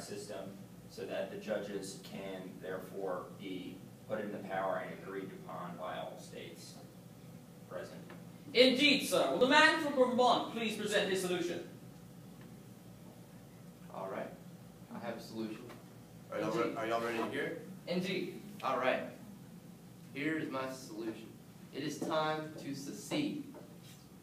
system so that the judges can therefore be put into power and agreed upon by all states present. Indeed, sir. Will the man from Vermont please present his solution? All right. I have a solution. Are Indeed. y'all ready to hear it? Indeed. All right. Here is my solution. It is time to secede.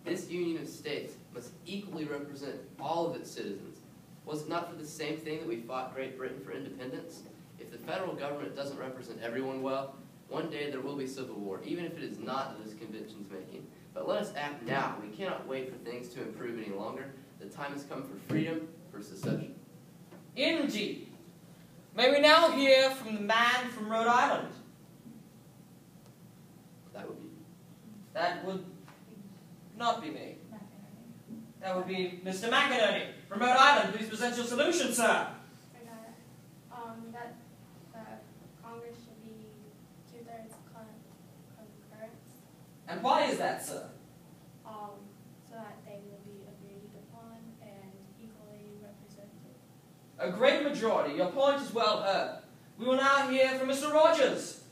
This union of states must equally represent all of its citizens. Was it not for the same thing that we fought Great Britain for independence? If the federal government doesn't represent everyone well, one day there will be civil war, even if it is not this convention's making. But let us act now. We cannot wait for things to improve any longer. The time has come for freedom, for secession. Indeed. May we now hear from the man from Rhode Island? That would not be me. That would be Mr. McInerney from Rhode Island. Please present your solution, sir. That Congress should be 2/3 concurrence. And why is that, sir? So that they will be agreed upon and equally represented. A great majority. Your point is well heard. We will now hear from Mr. Rogers.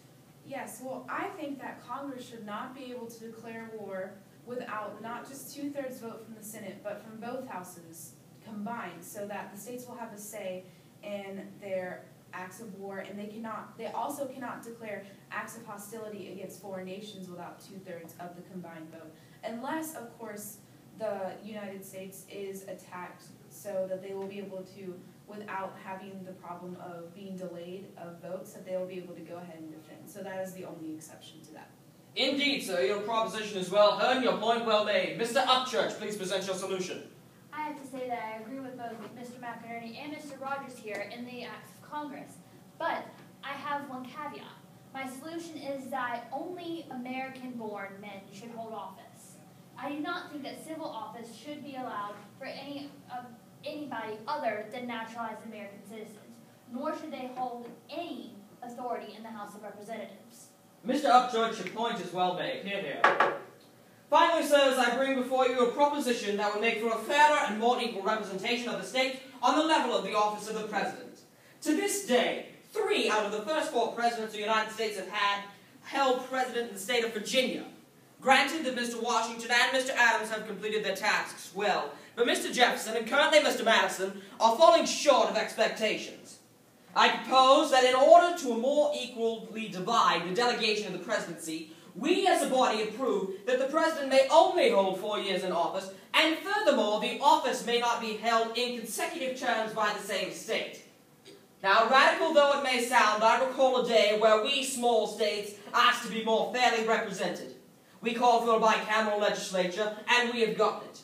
Yes, well, I think that Congress should not be able to declare war without not just 2/3 vote from the Senate, but from both houses combined, so that the states will have a say in their acts of war, and they also cannot declare acts of hostility against foreign nations without 2/3 of the combined vote, unless, of course, the United States is attacked, so that they will be able to, without having the problem of being delayed of votes, that they will be able to go ahead and defend. So that is the only exception to that. Indeed, sir. Your proposition is well heard and your point well made. Mr. Upchurch, please present your solution. I have to say that I agree with both Mr. McInerney and Mr. Rogers here in the acts of Congress. But I have one caveat. My solution is that only American-born men should hold office. I do not think that civil office should be allowed for anybody other than naturalized American citizens, nor should they hold any authority in the House of Representatives. Mr. Upchurch, your point is well made. Hear, hear. Finally, sirs, I bring before you a proposition that will make for a fairer and more equal representation of the state on the level of the office of the President. To this day, 3 out of the first 4 presidents of the United States have held president in the state of Virginia. Granted that Mr. Washington and Mr. Adams have completed their tasks well, but Mr. Jefferson and currently Mr. Madison are falling short of expectations. I propose that in order to more equally divide the delegation of the presidency, we as a body approve that the president may only hold 4 years in office, and furthermore, the office may not be held in consecutive terms by the same state. Now, radical though it may sound, I recall a day where we small states asked to be more fairly represented. We called for a bicameral legislature, and we have gotten it.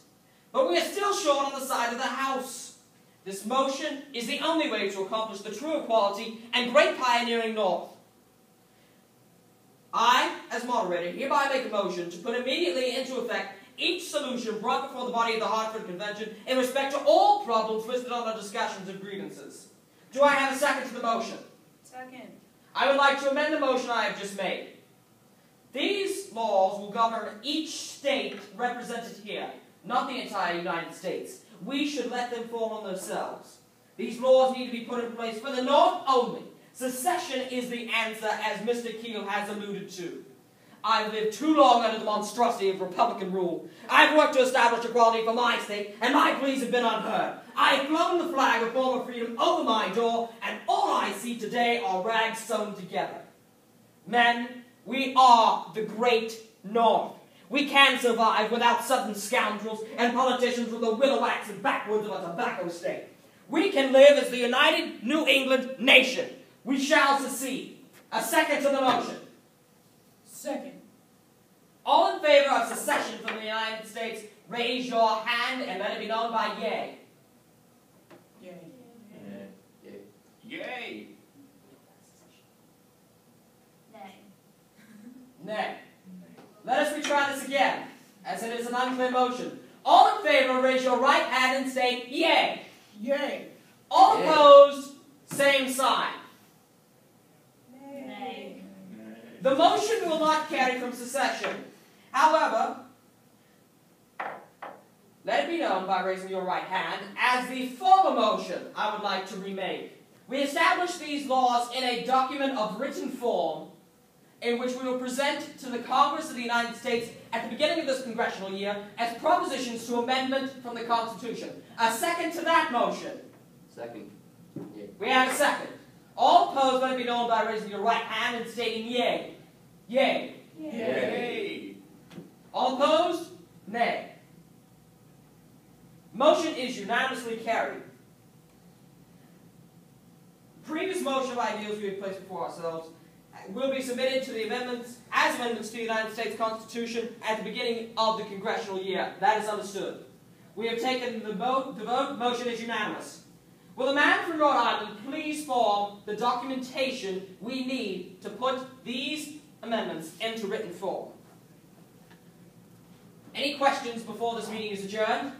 But we are still short on the side of the House. This motion is the only way to accomplish the true equality and great pioneering North. I, as moderator, hereby make a motion to put immediately into effect each solution brought before the body of the Hartford Convention in respect to all problems listed on the discussions of grievances. Do I have a second to the motion? Second. I would like to amend the motion I have just made. These laws will govern each state represented here, not the entire United States. We should let them fall on themselves. These laws need to be put in place for the North only. Secession is the answer, as Mr. Keel has alluded to. I've lived too long under the monstrosity of Republican rule. I've worked to establish equality for my state, and my pleas have been unheard. I've flown the flag of former freedom over my door, and all I see today are rags sewn together. Men, we are the great North. We can survive without Southern scoundrels and politicians with the willow axe and backwoods of a tobacco state. We can live as the united New England nation. We shall secede. A second to the motion. Second. All in favor of secession from the United States, raise your hand and let it be known by yea. Yay. Yay. Yay! Nay. Nay. Let us retry this again, as it is an unclear motion. All in favor, raise your right hand and say yea. Yay. All Yay. opposed, same sign. Nay. The motion will not carry from secession. However, let it be known by raising your right hand, as the former motion I would like to remake. We establish these laws in a document of written form in which we will present to the Congress of the United States at the beginning of this congressional year as propositions to amendment from the Constitution. A second to that motion. Second. Yay. We have a second. All opposed, let it be known by raising your right hand and stating yea. Yea. Yay. All opposed? Nay. Motion is unanimously carried. Previous motion of ideals we have placed before ourselves will be submitted to the amendments as amendments to the United States Constitution at the beginning of the congressional year. That is understood. We have taken the vote. The motion is unanimous. Will the man from Rhode Island please form the documentation we need to put these amendments into written form? Any questions before this meeting is adjourned?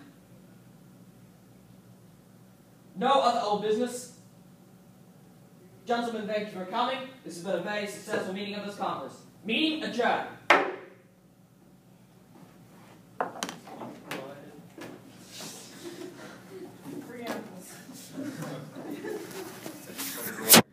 No other old business? Gentlemen, thank you for coming. This has been a very successful meeting of this Congress. Meeting adjourned.